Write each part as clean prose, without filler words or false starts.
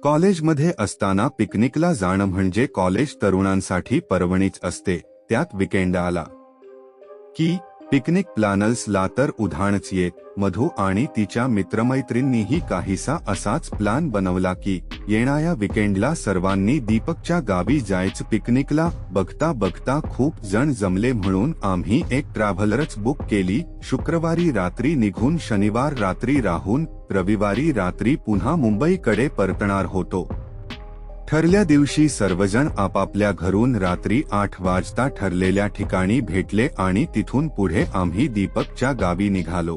कॉलेजमध्ये असताना पिकनिकला जाणं म्हणजे कॉलेज तरुणांसाठी पर्वणीच असते. त्यात विकेंड आला की पिकनिक प्लॅनर्सला तर उधाणच येत. मधू आणि तिच्या मित्रमैत्रिणींनीही काहीसा असाच प्लॅन बनवला की येणाऱ्या विकेंडला सर्वांनी दीपकच्या गावी जायचं पिकनिकला. बघता बघता खूप जण जमले म्हणून आम्ही एक ट्रॅव्हलरच बुक केली. शुक्रवारी रात्री निघून शनिवार रात्री राहून रविवारी रात्री पुन्हा मुंबईकडे परतणार होतो. ठरल्या दिवशी सर्वजण आपापल्या घरून रात्री 8 वाजता ठरलेल्या ठिकाणी भेटले आणि तिथून पुढे आम्ही दीपकच्या गावी निघालो.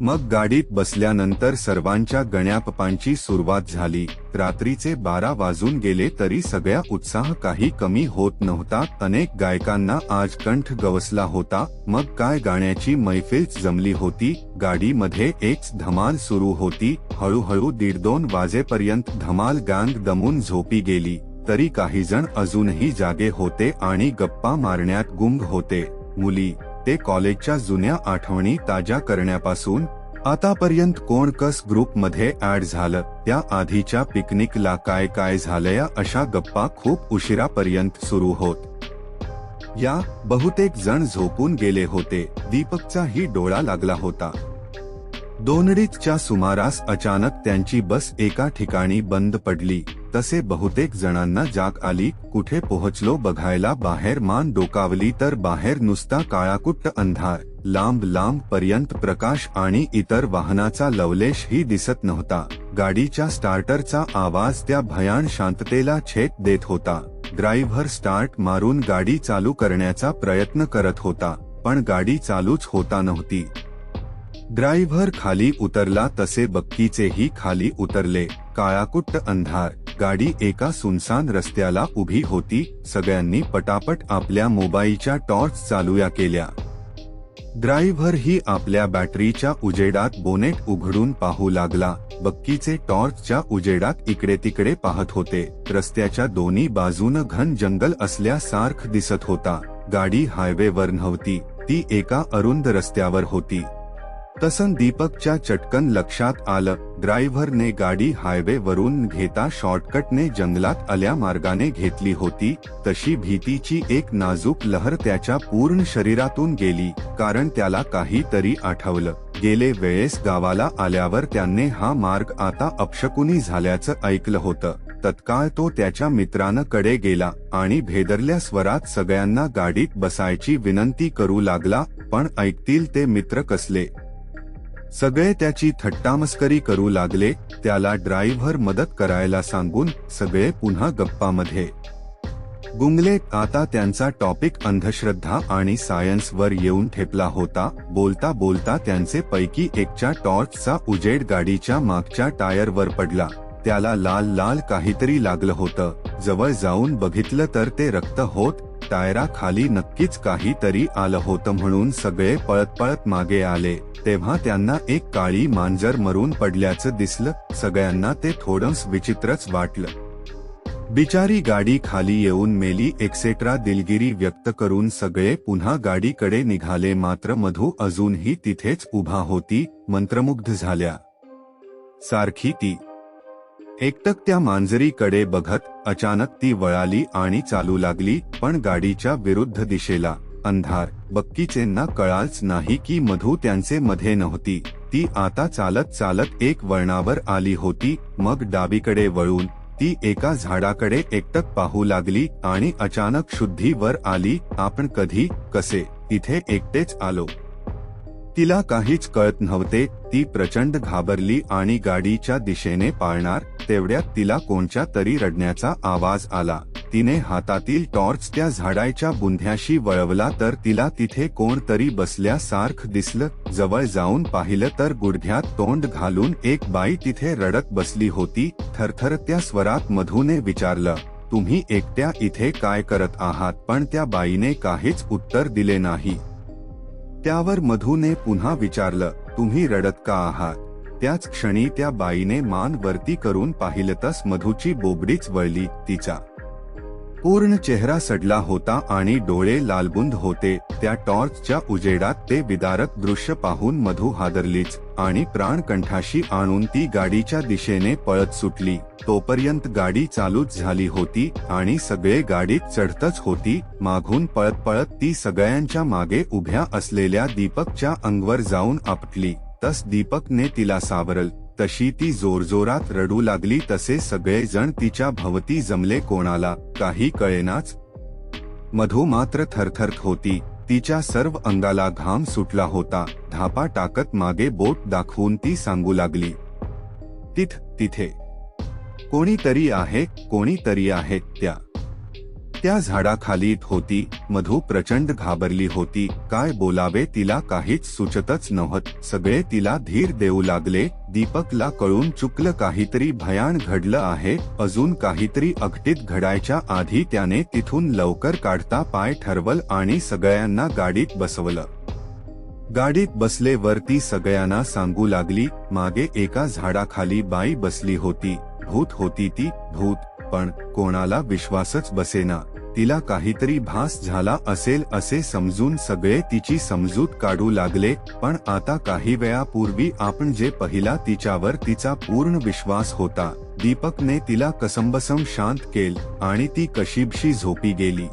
मग गाडीत बसल्यानंतर सर्वांच्या गण्यापपांची सुरुवात झाली. रात्रीचे 12 वाजून गेले तरी सगळ्या उत्साह काही कमी होत नव्हता. अनेक गायकांना आज कंठ गवसला होता. मग काय गाण्याची मैफिल जमली होती. गाडीमध्ये एक धमाल सुरू होती. हळूहळू 1:30-2 वाजेपर्यंत धमाल गँग दमून झोपी गेली तरी काही जण अजूनही जागे होते आणि गप्पा मारण्यात गुंग होते. मुली ते कॉलेजच्या जुन्या आठवणी ताज्या करण्यापासून आतापर्यंत कोण कस ग्रुपमध्ये ऍड झालं, त्या आधीच्या पिकनिकला काय काय झालंय अशा गप्पा खूप उशिरापर्यंत सुरू होत. या बहुतेक जण झोपून गेले होते. दीपकचाही डोळा लागला होता. 2:30च्या सुमारास अचानक त्यांची बस एका ठिकाणी बंद पडली. तसे बहुतेक जणांना जाग आली. कुठे पोहोचलो बघायला बाहेर मान डोकावली तर बाहेर नुसता काळाकुट्ट अंधार. लांब लांब पर्यंत प्रकाश आणि इतर वाहनाचा लवलेशही दिसत नव्हता. गाडीच्या स्टार्टरचा आवाज त्या भयान शांततेला छेद देत होता. ड्रायव्हर स्टार्ट मारून गाडी चालू करण्याचा प्रयत्न करत होता पण गाडी चालूच होता नव्हती. ड्रायव्हर खाली उतरला तसे बक्कीचेही खाली उतरले. काळाकुट्ट अंधार. गाडी एका सुनसान रस्त्याला उभी होती. सगळ्यांनी पटापट आपल्या मोबाईलच्या टॉर्च चालूया केल्या. ड्रायव्हर ही आपल्या बॅटरीच्या उजेडात बोनेट उघडून पाहू लागला. बक्कीचे टॉर्चच्या उजेडात इकडे तिकडे पाहत होते. रस्त्याच्या दोन्ही बाजूनं घन जंगल असल्यासारखं दिसत होता. गाडी हायवेवर नव्हती, ती एका अरुंद रस्त्यावर होती. तसं दीपकच्या चटकन लक्षात आलं. ड्रायव्हरने गाडी हायवे वरून घेता शॉर्टकटने जंगलात आल्या मार्गाने घेतली होती. तशी भीतीची एक नाजूक लहर त्याच्या पूर्ण शरीरातून गेली. कारण त्याला काहीतरी आठवलं. गेले वेळेस गावाला आल्यावर त्याने हा मार्ग आता अपशकुनी झाल्याचं ऐकलं होतं. तत्काळ तो त्याच्या मित्रांकडे गेला आणि भेदरल्या स्वरात सगळ्यांना गाडीत बसायची विनंती करू लागला. पण ऐकतील ते मित्र कसले. सगळे त्याची थट्टामस्करी करू लागले. त्याला ड्रायव्हर मदत करायला सांगून सगळे पुन्हा गप्पामध्ये गुंगले. आता त्यांचा टॉपिक अंधश्रद्धा आणि सायन्सवर येऊन ठेपला होता. बोलता बोलता त्यांचे पैकी एकच्या टॉर्चचा उजेड गाडीच्या मागच्या टायरवर पडला. त्याला लाल लाल काहीतरी लागलं होतं. जवळ जाऊन बघितलं तर ते रक्त होत. टायराखाली नक्कीच काहीतरी आलं होतं म्हणून सगळे पळत पळत मागे आले. तेव्हा त्यांना एक काळी मांजर मरून पडल्याचं दिसलं. सगळ्यांना ते थोडंस विचित्रच वाटलं. बिचारी गाडी खाली येऊन मेली एक्सेट्रा दिलगिरी व्यक्त करून सगळे पुन्हा गाडीकडे निघाले. मात्र मधू अजूनही तिथेच उभा होती, मंत्रमुग्ध झाल्या सारखी. ती एकटक त्या मांजरीकडे बघत. अचानक ती वळाली आणि चालू लागली, पण गाडीच्या विरुद्ध दिशेला. अंधार. बक्कीचेंना कळालच नाही की मधू त्यांचे मध्ये नव्हती. ती आता चालत चालत एक वळणावर आली होती. मग डावीकडे वळून ती एका झाडाकडे एकटक पाहू लागली आणि अचानक शुद्धीवर आली. आपण कधी कसे इथे एकटेच आलो. तिला काहीच कळत नव्हते. ती प्रचंड घाबरली आणि गाडीच्या दिशेने पाळणार. तेवढ्यात तिला कोणच्या तरी रडण्याचा आवाज आला. तिने हातातील टॉर्च त्या झाडाच्या बुंध्याशी वळवला तर तिला तिथे कोणतरी बसल्यासारखं दिसलं. जवळ जाऊन पाहिलं तर गुडघ्यात तोंड घालून एक बाई तिथे रडत बसली होती. थरथरत्या स्वरात मधूने विचारलं, तुम्ही एकट्या इथे काय करत आहात. पण त्या बाईने काहीच उत्तर दिले नाही. त्यावर मधूने पुन्हा विचारलं, तुम्ही रडत का आहात. त्याच क्षणी त्या बाईने मान वरती करून पाहिलं तस मधूची बोबडीच वळली. तिचा पूर्ण चेहरा सडला होता आणि डोळे लालबुंद होते. त्या टॉर्चच्या उजेडात ते विदारक दृश्य पाहून मधू हादरलीच. आणि प्राणकंठाशी आणून ती गाडीच्या दिशेने पळत सुटली. तोपर्यंत गाडी चालूच झाली होती आणि सगळे गाडीत चढतच होती. मागून पळत पळत ती सगळ्यांच्या मागे उभ्या असलेल्या दीपकच्या अंगावर जाऊन आपटली. तस दीपकने तिला सावरल तशी ती जोरजोरात रडू लागली. तसे सगळे जण तिच्या भवती जमले. कोणाला काही कळेनाच. मधू मात्र थरथरत होती. तिच्या सर्व अंगाला घाम सुटला होता. धापा टाकत मागे बोट दाखवून ती सांगू लागली, तिथे कोणीतरी आहे, कोणीतरी आहे. त्या झाडाखाली होती. मधू प्रचंड घाबरली होती. काय बोलावे तिला काहीच सुचतच नव्हतं. सगळे तिला धीर देऊ लागले. दीपकला कळून चुकलं, काहीतरी भयान घडलं आहे. अजून काहीतरी अघटित घडायच्या आधी त्याने तिथून लवकर काढता पाय ठरवल आणि सगळ्यांना गाडीत बसवलं. गाडीत बसलेवर ती सगळ्यांना सांगू लागली, मागे एका झाडाखाली बाई बसली होती. भूत होती ती, भूत. पण कोणाला विश्वासच बसेना. तिला काहीतरी भास झाला असेल असे समजून सगळे तिची समजूत काढू लागले. पण आता काही वेळापूर्वी आपण जे पाहिला तिच्यावर तिचा पूर्ण विश्वास होता. दीपकने तिला कसंबसम शांत केलं आणि ती कशीबशी झोपी गेली.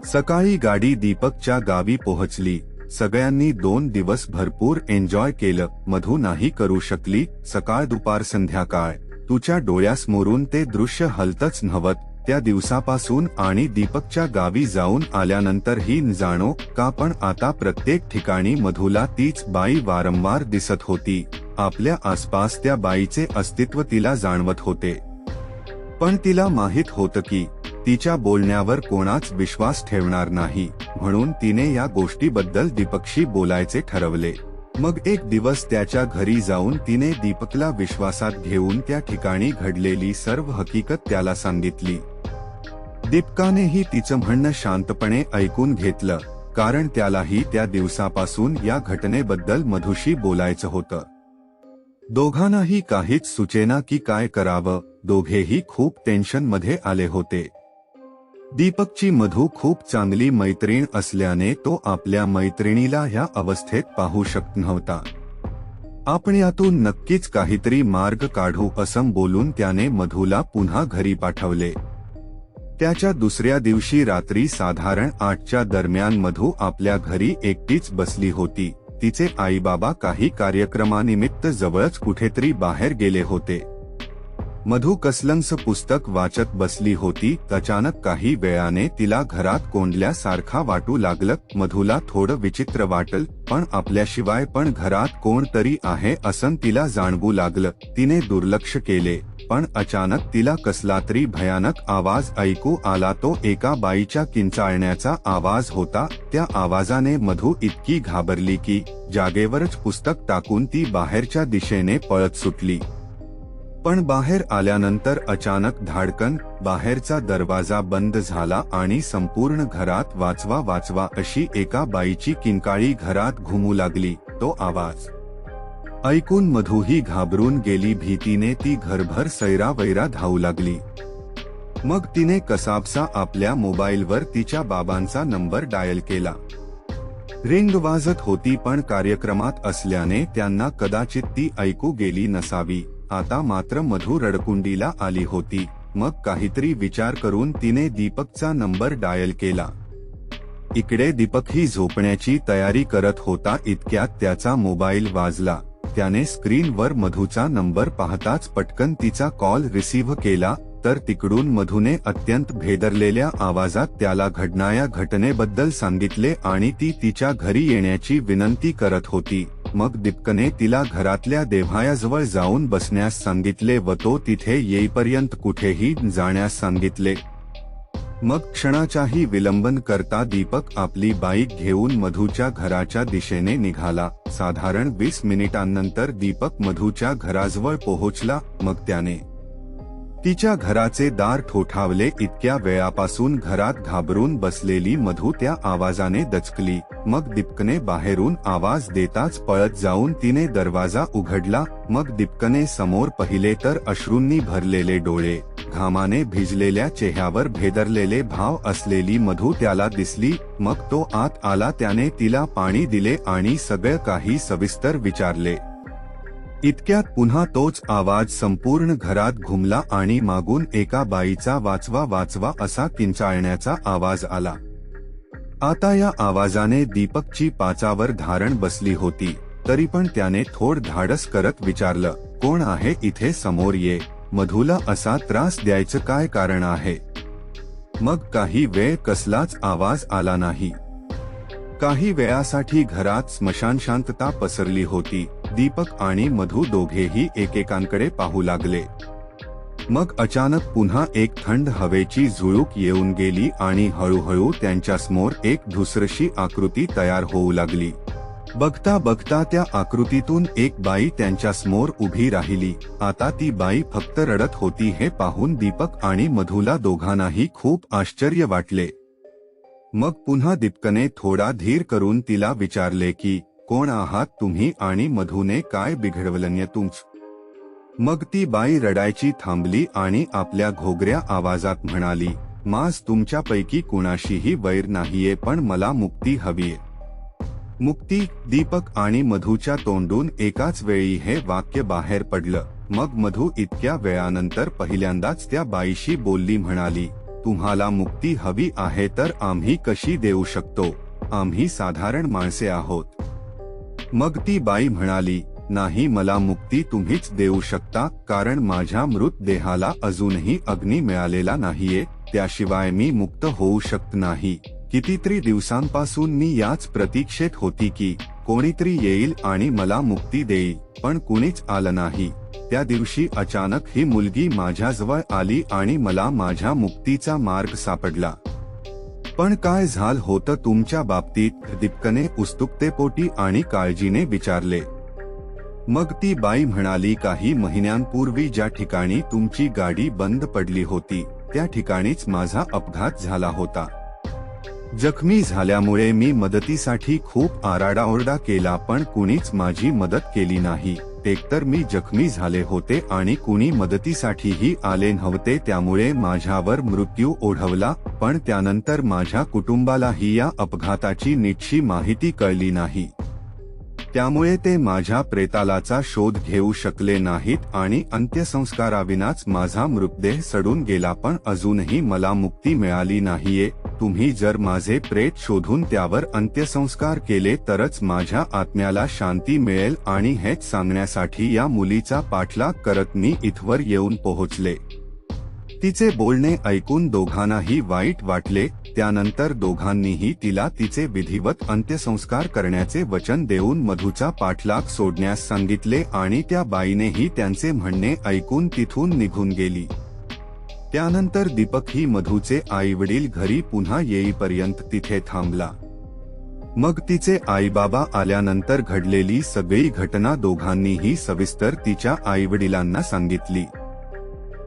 सकाळी गाडी दीपकच्या गावी पोहोचली. सगळ्यांनी 2 दिवस भरपूर एन्जॉय केलं. मधू नाही करू शकली. सकाळ दुपार संध्याकाळ तुझ्या डोळ्यासमोरून ते दृश्य हलतच नव्हतं. त्या दिवसापासून आणि दीपकच्या गावी जाऊन आल्यानंतरही जाणो का पण आता प्रत्येक ठिकाणी मधूला तीच बाई वारंवार दिसत होती. आपल्या आसपास त्या बाईचे अस्तित्व तिला जाणवत होते. पण तिला माहित होतं की तिच्या बोलण्यावर कोणाच विश्वास ठेवणार नाही. म्हणून तिने या गोष्टीबद्दल दीपकशी बोलायचे ठरवले. मग एक दिवस त्याच्या घरी जाऊन तिने दीपकला विश्वासात घेऊन त्या ठिकाणी घडलेली सर्व हकीकत त्याला सांगितली. दीपकानेही तिचं म्हणणं शांतपणे ऐकून घेतलं, कारण त्यालाही त्या दिवसापासून या घटनेबद्दल मधूशी बोलायचं होतं. दोघांनाही काहीच सुचेना की काय करावं. दोघेही खूप टेन्शनमध्ये आले होते. दीपकची मधू खूप चांगली मैत्रीण असल्याने तो आपल्या मैत्रिणीला ह्या अवस्थेत पाहू शकत नव्हता. आपण यातून नक्कीच काहीतरी मार्ग काढू असं बोलून त्याने मधूला पुन्हा घरी पाठवले. त्याच्या दुसऱ्या दिवशी रात्री साधारण 8च्या दरम्यान मधू आपल्या घरी एकटीच बसली होती. तिचे आई बाबा काही कार्यक्रमानिमित्त जवळच कुठेतरी बाहेर गेले होते. मधू कसलंच पुस्तक वाचत बसली होती. अचानक काही वेळाने तिला घरात कोंडल्यासारखा वाटू लागलं. मधूला थोडं विचित्र वाटलं, पण आपल्याशिवाय पण घरात कोणतरी आहे असं तिला जाणवू लागलं. तिने दुर्लक्ष केले, पण अचानक तिला कसला तरी भयानक आवाज ऐकू आला. तो एका बाईच्या किंचाळण्याचा आवाज होता. त्या आवाजाने मधू इतकी घाबरली की जागेवरच पुस्तक टाकून ती बाहेरच्या दिशेने पळत सुटली. पण बाहेर आल्यानंतर अचानक धाडकन बाहेरचा दरवाजा बंद झाला आणि संपूर्ण घरात वाचवा वाचवा अशी एका बाईची किंकाळी घरात घुमू लागली. तो आवाज ऐकून मधूही घाबरून गेली. भीतीने ती घरभर सैरावैरा धावू लागली. मग तिने कसाबसा आपल्या मोबाईलवर तिच्या बाबांचा नंबर डायल केला. रिंग वाजत होती, पण कार्यक्रमात असल्याने त्यांना कदाचित ती ऐकू गेली नसावी. आता मात्र मधू रडकुंडीला आली होती. मग काहीतरी विचार करून तिने दीपकचा नंबर डायल केला. इकडे दीपकही झोपण्याची तयारी करत होता. इतक्यात त्याचा मोबाईल वाजला. त्याने स्क्रीनवर मधूचा नंबर पाहताच पटकन तिचा कॉल रिसीव्ह केला. तर तिकडून मधूने अत्यंत भेदरलेल्या आवाजात त्याला घडणाऱ्या घटनेबद्दल सांगितले आणि ती तिच्या घरी येण्याची विनंती करत होती. मग दीपकने तिला घरातल्या देव्हाऱ्याजवळ जाऊन बसण्यास सांगितले व तो तिथे येईपर्यंत कुठेही जाण्यास सांगितले. मग क्षणाचाही विलंबन करता दीपक आपली बाईक घेऊन मधूच्या घराच्या दिशेने निघाला. साधारण 20 मिनिटांनंतर दीपक मधूच्या घराजवळ पोहोचला. मग त्याने तिच्या घराचे दार ठोठावले. इतक्या वेळापासून घरात घाबरून बसलेली मधू त्या आवाजाने दचकली. मग दीपकने बाहेरून आवाज देताच पळत जाऊन तिने दरवाजा उघडला. मग दीपकने समोर पाहिले तर अश्रूंनी भरलेले डोळे, घामाने भिजलेल्या चेहऱ्यावर भेदरलेले भाव असलेली मधू त्याला दिसली. मग तो आत आला. त्याने तिला पाणी दिले आणि सगळं काही सविस्तर विचारले. इतक्यात पुन्हा तोच आवाज संपूर्ण घरात घुमला आणि मागून एका बाईचा वाचवा वाचवा असा किंचाळण्याचा आवाज आला. आता या आवाजाने दीपकची पाचावर धारण बसली होती, तरी पण त्याने थोड धाडस करत विचारलं, कोण आहे इथे, समोर ये. मधूला असा त्रास द्यायचं काय कारण आहे? मग काही वेळ कसलाच आवाज आला नाही. काही वेळासाठी घरात स्मशान शांतता पसरली होती. दीपक आणि मधू दोघेही एकेकांकडे पाहू लागले. मग अचानक पुन्हा एक थंड हवेची झुळूक येऊन गेली आणि हळूहळू त्यांच्यासमोर एक धुसरशी आकृती तयार होऊ लागली. बघता बघता त्या आकृतीतून एक बाई त्यांच्यासमोर उभी राहिली. आता ती बाई फक्त रडत होती हे पाहून दीपक आणि मधूला दोघांनाही खूप आश्चर्य वाटले. मग पुन्हा दीपकने थोडा धीर करून तिला विचारले की कोण आहात तुम्ही आणि मधूने काय बिघडवलंय तुमचं? मग ती बाई रडायची थांबली आणि आपल्या घोगऱ्या आवाजात म्हणाली, माझ तुमच्यापैकी कुणाशीही वैर नाहीये, पण मला मुक्ती हवीये. मुक्ती? दीपक आणि मधूच्या तोंडून एकाच वेळी हे वाक्य बाहेर पडलं. मग मधू इतक्या वेळानंतर पहिल्यांदाच त्या बाईशी बोलली, म्हणाली, तुम्हाला मुक्ती हवी आहे तर आम्ही कशी देऊ शकतो? आम्ही साधारण माणसे आहोत. मग ती बाई म्हणाली, नाही, मला मुक्ती तुम्हीच देऊ शकता, कारण माझ्या मृतदेहाला अजूनही अग्नी मिळालेला नाहीये, त्याशिवाय मी मुक्त होऊ शकत नाही. कितीतरी दिवसांपासून मी याच प्रतीक्षेत होती की कोणीतरी येईल आणि मला मुक्ती देईल, पण कुणीच आलं नाही. त्या दिवशी अचानक ही मुलगी माझ्याजवळ आली आणि मला माझ्या मुक्तीचा मार्ग सापडला. पण काय झालं होतं तुमच्या बाबतीत? दीपकने उत्सुकतेपोटी आणि काळजीने विचारले. मग ती बाई म्हणाली, काही महिन्यांपूर्वी ज्या ठिकाणी तुमची गाडी बंद पडली होती त्या ठिकाणीच माझा अपघात झाला होता. जखमी झाल्यामुळे मी मदतीसाठी खूप आरडाओरडा केला, पण कुणीच माझी मदत केली नाही. एकतर मी जखमी झाले होते आणि कुणी मदतीसाठीही आले नव्हते, त्यामुळे माझ्यावर मृत्यू ओढवला. पण त्यानंतर माझ्या कुटुंबालाही या अपघाताची नीटशी माहिती कळली नाही, त्यामुळे ते माझ्या प्रेतालाचा शोध घेऊ शकले नाहीत आणि अंत्यसंस्काराविनाच माझा मृतदेह सडून गेला. पण अजूनही मला मुक्ती मिळाली नाहीये. तुम्ही जर माझे प्रेत शोधून त्यावर अंत्यसंस्कार केले तरच माझ्या आत्म्याला शांती मिळेल. आणि हेच सांगण्यासाठी या मुलीचा पाठलाग करत मी इथवर येऊन पोहोचले. तिचे बोलणे ऐकून दोघांनाही वाईट वाटले. त्यानंतर दोघांनीही तिला तिचे विधिवत अंत्यसंस्कार करण्याचे वचन देऊन मधूचा पाठलाग सोडण्यास सांगितले आणि त्या बाईनेही त्यांचे म्हणणे ऐकून तिथून निघून गेली. त्यानंतर दीपकही मधूचे आईवडील घरी पुन्हा येईपर्यंत तिथे थांबला. मग तिचे आईबाबा आल्यानंतर घडलेली सगळी घटना दोघांनीही सविस्तर तिच्या आईवडिलांना सांगितली.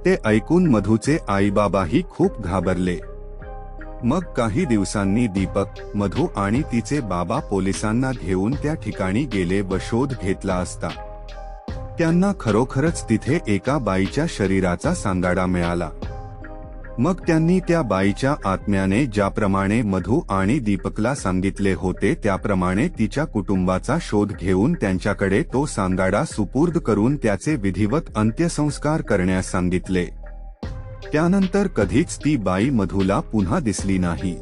ते ऐकून मधूचे आईबाबाही खूप घाबरले. मग काही दिवसांनी दीपक, मधू आणि तिचे बाबा पोलिसांना घेऊन त्या ठिकाणी गेले व शोध घेतला असता त्यांना खरोखरच तिथे एका बाईच्या शरीराचा सांगाडा मिळाला. मग त्यांनी त्या बाईच्या आत्म्याने ज्याप्रमाणे मधू आणि दीपकला सांगितले होते त्याप्रमाणे तिच्या कुटुंबाचा शोध घेऊन त्यांच्याकडे तो सांगाडा सुपूर्द करून त्याचे विधिवत अंत्यसंस्कार करण्यास सांगितले. त्यानंतर कधीच ती बाई मधूला पुन्हा दिसली नाही.